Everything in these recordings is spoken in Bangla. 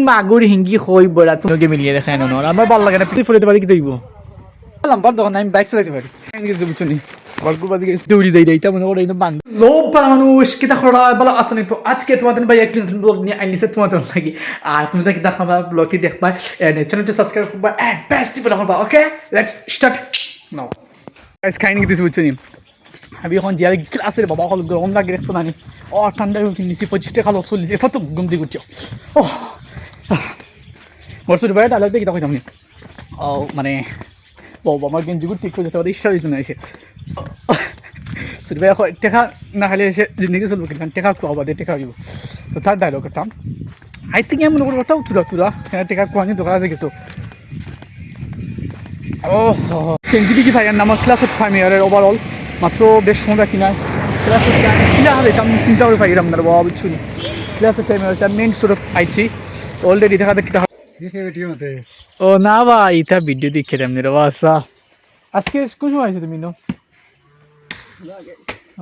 মাগুর হিঙ্গি হই বড়া তোমাকে মিলিয়ে দেখায় না আমার ভালো লাগে না পিছনে ফুলে পারি কি দেখবো লাম্বার দোকান আমি বাইক চালাইতে পারি বুঝছি দৌড়ি যাই এইটা মনে করে বান্ধব লোভ পালা মানুষ কিতা করা বলো আসলে তো আজকে তোমাদের ভাই এক ব্লগ নিয়ে আইলিছে তোমাদের লাগি আর তুমি কি দেখাবা ব্লগটি দেখবা চ্যানেলটি সাবস্ক্রাইব করবা এন্ড বেস্ট বলা করবা okay let's start now guys kind কিছু বুঝছো নি আমি এখন যে ক্লাসের বাবা হল গরম লাগে দেখতো না ও ঠান্ডা নিচে 25 টাকা লস হলিছে কত ঘুম দিয়ে উঠছো ও বর্ষের বাইরে ডায়লগ দেখি তখন আমি ও মানে বাবা আমার গেঞ্জি ঠিক করে যেতে ইচ্ছা দিত না এসে সুর ভাই টেকা না খালি এসে জিন্দগি চলবো কিন্তু টেকা খুয়াবা দিয়ে টেকা দিব তো তার ডায়লগ একটা আই থিঙ্ক এমন করে ওটাও তুলা টেকা খুয়ানি দোকান আছে কিছু ও চেঞ্জি কি ভাই আমার ক্লাসের ফাইম ইয়ারের ওভারঅল মাত্র বেশ সময় কিনা ক্লাসের কিনা হলে আমি চিন্তা করে পাই আপনার বাবা বুঝছি ক্লাসের টাইম ইয়ার মেন সুরত আইছি অলরেডি দেখা দেখতে ও না ভাই এটা ভিডিও দেখে এমনি রে বাসা আজকে কোন সময় আইছো তুমি নো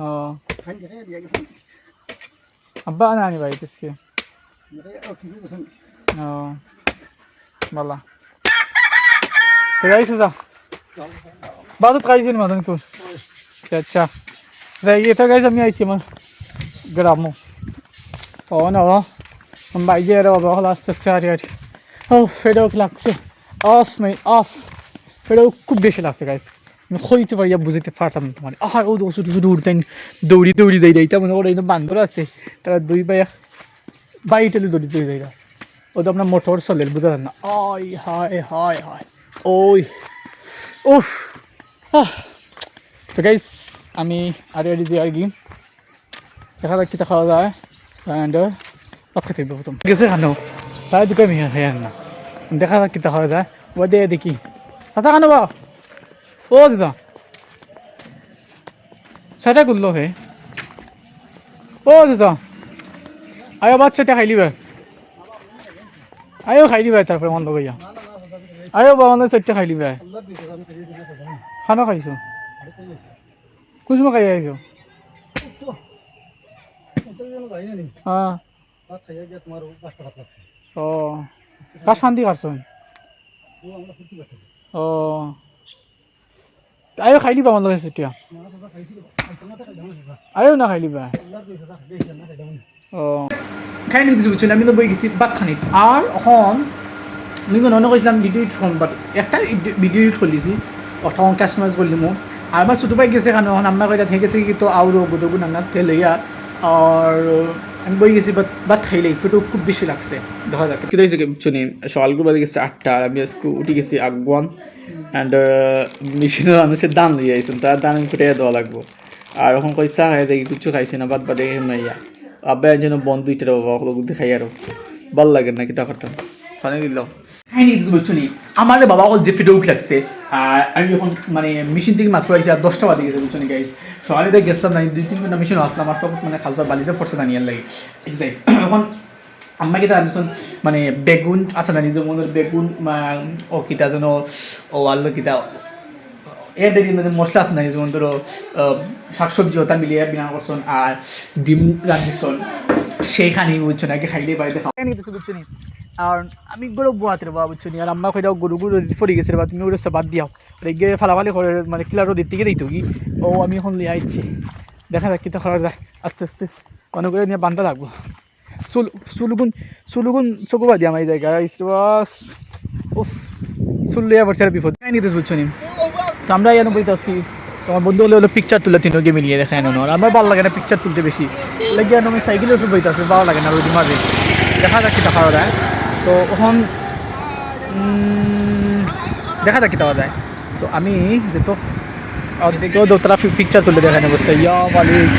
ও আব্বা না নি ভাই আজকে ও বালা তো আইছো যা বাদত খাইছো নি মাদন কো আচ্ছা ভাই এটা গাইস আমি আইছি আমার গ্রামো ও না আমি বাইজে রে বাবা হল আসছে চারিয়ার ও ফেডও লাগছে অফ ফেডও খুব বেশি লাগছে গাইস আমি হইতে পারি বুঝতে পারতাম তোমার আহার ও শুধু শুধু উঠতেন দৌড়ি যাই এইটা মনে করে বান্দর আছে তারা দুই বাইটেলে দৌড়ি যাই ও তো আপনার মোটর চলে বুঝা যান না ওই হায় হায় হায় ওই উফ তো গাইস আমি আর যে আর কি দেখা যাক কিতা খাওয়া যায় অ্যান্ড খেতে প্রথম গেছে খানো তাই দুটো আমি হ্যাঁ না দেখা যাক কিতা খাওয়া যায় ও দেখি আচ্ছা খানো বা ও দিদা সেটা করলো হে ও দিদা আয়ো বাচ্চাটা খাইলি ভাই আয়ো খাইলি ভাই তারপরে মন্দ কইয়া আয়ো বা মন্দ সেটটা খাইলি ভাই খানা খাইছো কোন সময় খাই আইছো হ্যাঁ ও কার শান্তি কাটছো ও আয়ো খাইলি বা মন্দ খাইছো এতিয়া আয়ো না খাইলি বা ও খাই নি কিছু বুঝছি আমি তো বই গেছি বাদ খানিত আর এখন আমি মনে মনে করছিলাম ভিডিও এডিট করুন বাট একটা ভিডিও এডিট করলিছি অথবা কাস্টমাইজ করলি মোক আর আমার ছোটো ভাই গেছে কেন এখন আমার কইটা থেকে গেছে কিন্তু আউরো গোদগুন আন্না লইয়া আর আমি বই গেছি বাদ খাইলে ফটো খুব বেশি লাগছে দেখা যাক কি হয়েছে শুনি সকালগুলো বাজে গেছে 8টা আর আমি আজকে উঠে গেছি আগুয়ান অ্যান্ড মেশিনের মানুষের দাম লইয়া আইসেন তার দাম আমি ফুটে দেওয়া লাগবো আর এখন কইসা খাই দেখি কিছু খাইছি না বাদ বাদে মাইয়া আব্বা যেন বন্ধ দুইটা বাবা খাই আরো ভাল লাগে না কিতা করতাম খানে দিল খাইনি কিছু বুঝছো নি আমার বাবা যে ফিডে উঠ লাগছে আর আমি যখন মানে মেশিন থেকে মাছ পাইছি আর 10টা বাজে গেছে বুঝছো নি গাইস সকালে তো গেছিলাম না 2-3 ঘন্টা মেশিন আসলাম আর সব মানে খালসা বালিতে ফোর্সে দাঁড়িয়ে লাগে যাই এখন আম্মা কিতা আনছেন মানে বেগুন আছে না নিজের মনের বেগুন ও কিতা যেন ও আল্লো কিতা এর দেখি মানে মশলা আছে না যেমন ধরো শাকসবজি ওটা মিলিয়ে বিনা করছেন আর ডিম রাঁধিছেন সেইখানে বুঝছো নাকি খাইলেই বাড়িতে খাওয়া কিছু বুঝছো নি আর আমি গরু বোয়াতে বাবা বুঝছো নি আর আম্মা কইটাও গরু ফরি গেছে বা তুমি ওর বাদ দিয়াও গিয়ে ফালাফালি করে মানে কিলারও দিতে গিয়ে দিত কি ও আমি এখন লিয়ে আইছি দেখা যাক কিতা করা যায় আস্তে আস্তে মনে করে নিয়ে বান্ধা লাগবো চুলুগুন চকু বাদি আমার এই জায়গায় বাস উফ চুল লিয়া পড়ছে আর বিপদ নিতে বুঝছো নি তো আমরা এনে বইতে আসছি তোমার বন্ধু হলে পিকচার তুলে তিনকে মিলিয়ে দেখায় না আর আমার ভালো লাগে না পিকচার তুলতে বেশি লাগিয়ে আমি সাইকেলের উপর বইতে আসছি ভালো লাগে না রোদি মাঝে দেখা যাক কিতা খাওয়া যায় তো এখন দেখা যাক কিতা যায় তো আমি যেহেতু অর্ধেকেও দোতলা পিকচার তুলে দেখায় না বসতে ইয়া মালিক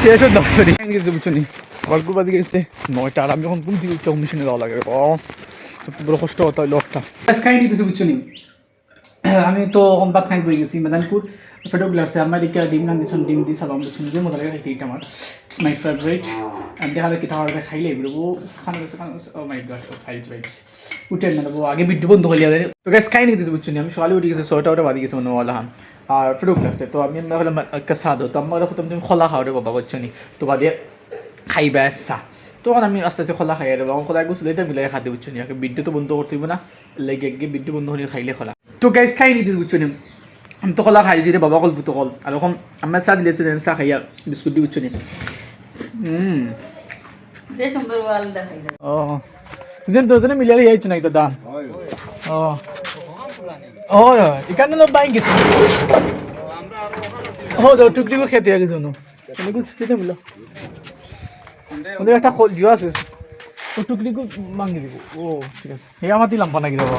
শেষ হয়ে দর্শনী কিছু বুঝছো নি আবার বাজে গেছে 9টা আর আমি যখন ঘুম থেকে উঠতে মেশিনে যাওয়া লাগে বড় কষ্ট হতো লোকটা খাই নিতেছি বুঝছো নি আমি তো ভাত খাই বই গেছি মেদানপুর ফটোগুলো আছে আমার দিকে ডিম রান্ধিছেন ডিম দিয়ে সালাম বুঝছেন যে মজা লাগে খাইতে এটা আমার মাই ফেভারিট দেখা যায় কি তাহলে খাইলে বেরোবো খানা গেছে ও মাই গড উঠে না দেবো আগে ভিডিও বন্ধ করলে তো গ্যাস খাই নিতেছি বুঝছো আমি সকালে উঠে গেছে 6টা বাজে গেছে মনে হলাম আর ফটোগুলো আসছে তো আমি হলাম একটা সাদো তো আমার প্রথম তুমি খোলা খাওয়া রে বাবা বুঝছো নি তো বাদে খাইবা চা তখন আমি আস্তে আস্তে খোলা খাই আর খোলা গুছলে এটা মিলাই খাতে বুঝছো নি বিদ্যুৎ তো বন্ধ করতে না লেগে গিয়ে বিদ্যুৎ বন্ধ করে খাইলে খোলা তো গাইস খাই নিতে বুঝছো নি আমি তো খোলা খাই যে বাবা কল ফুটো কল আর এখন আমার চা দিলেছে চা খাইয়া বিস্কুট দিয়ে বুঝছো নি ও যেন দুজনে মিলালে যাইছো না এটা দান ও এখানে লোক বাইক গেছে ও তো টুকরিও খেতে গেছে নো এগুলো খেতে মিলা ওদের একটা জিও আছে ও টুকরিকে মাঙ্গি দিব ও ঠিক আছে এই আমার দিলাম পানা কি দেবো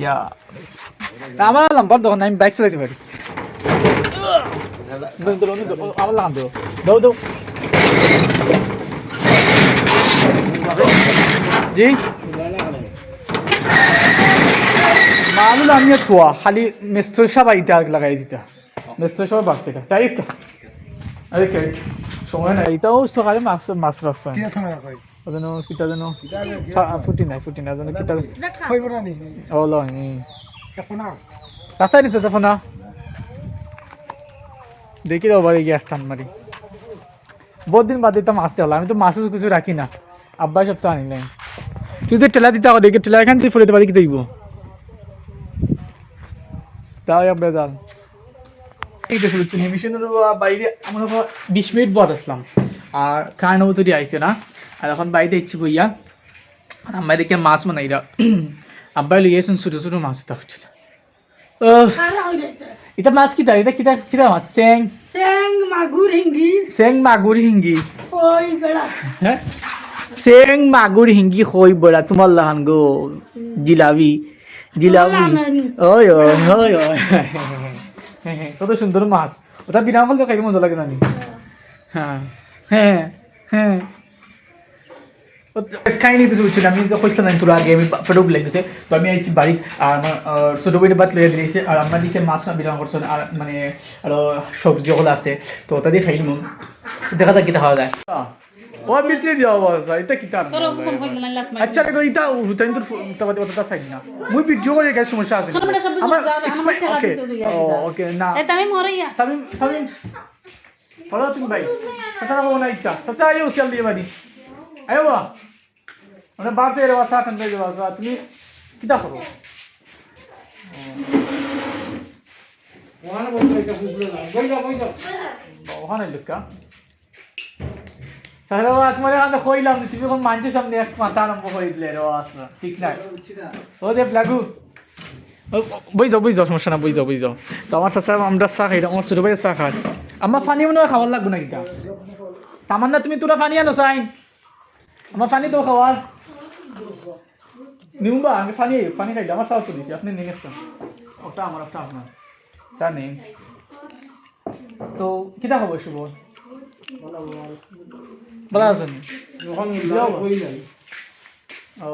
ইয়া আমার লাম্বার দোকান আমি বাইক চালাইতে পারি আমার লাগাম দেবো দাও দাও জি মালুল আমি থোয়া খালি মেস্তর সব আইতা লাগাই দিতা মেস্তর সব বাড়ছে এটা তাই একটা আরে কে সময় নাই এটাও সকালে মাছ রাখছে ওজন্য কিতা যেন ফুটি নাই যেন কিতা ও লয় রাস্তায় নিচ্ছে তখন না দেখি দাও বাড়ি গিয়ে টান মারি বহুত দিন বাদ দিতাম আসতে হলো আমি তো মাছ কিছু রাখি না আব্বাই সব তো আনি নাই তুই যে টেলা দিতে দেখে টেলা এখান থেকে ফুলে পারি কি দেখবো তাও আব্বাই দাল ঠিক আছে বুঝছি মিশনের বাইরে আমরা 20 মিনিট বাদ আসলাম আর খাওয়ানো তৈরি আইছে না আর এখন বাইরে ইচ্ছি বইয়া আর আম্বাই দেখে মাছ বানাইরা আব্বাই লিয়ে এসেছেন ছোটো ছোটো মাছ এটা হচ্ছে এটা মাছ কিতা এটা কিতা কিতা মাছ স্যাং মাগুর হিঙ্গি হ্যাঁ স্যাং মাগুর হিঙ্গি হই বড়া তোমার লাহান গো জিলাবি ওই কত সুন্দর মাছ ওটা বিনা ফল তো খাইতে মজা লাগে না হ্যাঁ হ্যাঁ হ্যাঁ খাই নিতে চলছিল আমি তো কইছিলাম তোর আগে আমি ফটো লাগতেছে তো আমি আইছি বাড়ি আর আমার ছোটো বইটা বাদ লেগে দিয়েছে আর আমার দিকে মাছ না বিরাম করছে আর মানে আরো সবজি ওগুলো আছে তো ওটা দিয়ে খাইলাম দেখা যাক কিটা খাওয়া যায় ও বিটে দিয়া অবস্থা এটা কিটা আচ্ছা দেখো এটা হুতাইন তোর তাবাদে ওটা সাইড না মুই ভিডিও করে গেছে সমস্যা আছে আমার ওকে ওকে না তামিম হরাইয়া তামিম ফলো তুমি ভাই কথা বলো না ইচ্ছা কথা আইও সেল দিয়ে বাড়ি আইও বা মানে বাসে এর বাসা ঠান্ডা যে বাসা তুমি কিটা করো ওখানে বলতে এটা বুঝলো না বই যাও ওখানে লুকা তাহলে তোমার এখানে কইলাম তুমি এখন মানুষের সামনে এক মাথা আরম্ভ করে দিলে রে আসনা ঠিক না ও দেব লাগু বই যাও সমস্যা না বই যাও তো আমার চাচা আমরা চা খাই আমার ছোটো ভাই চা খাই আমার পানি মনে হয় খাবার লাগবো না কিটা তামান্না তুমি তোরা পানি আনো চাই আমার পানি তো খাওয়ার নিউবা আমি পানি খাইলে আমার চাও চলিছি আপনি নিয়ে একটা ওটা আমার একটা আপনার চা নেই তো কিটা খাবো শুভ ভালো আছেন ও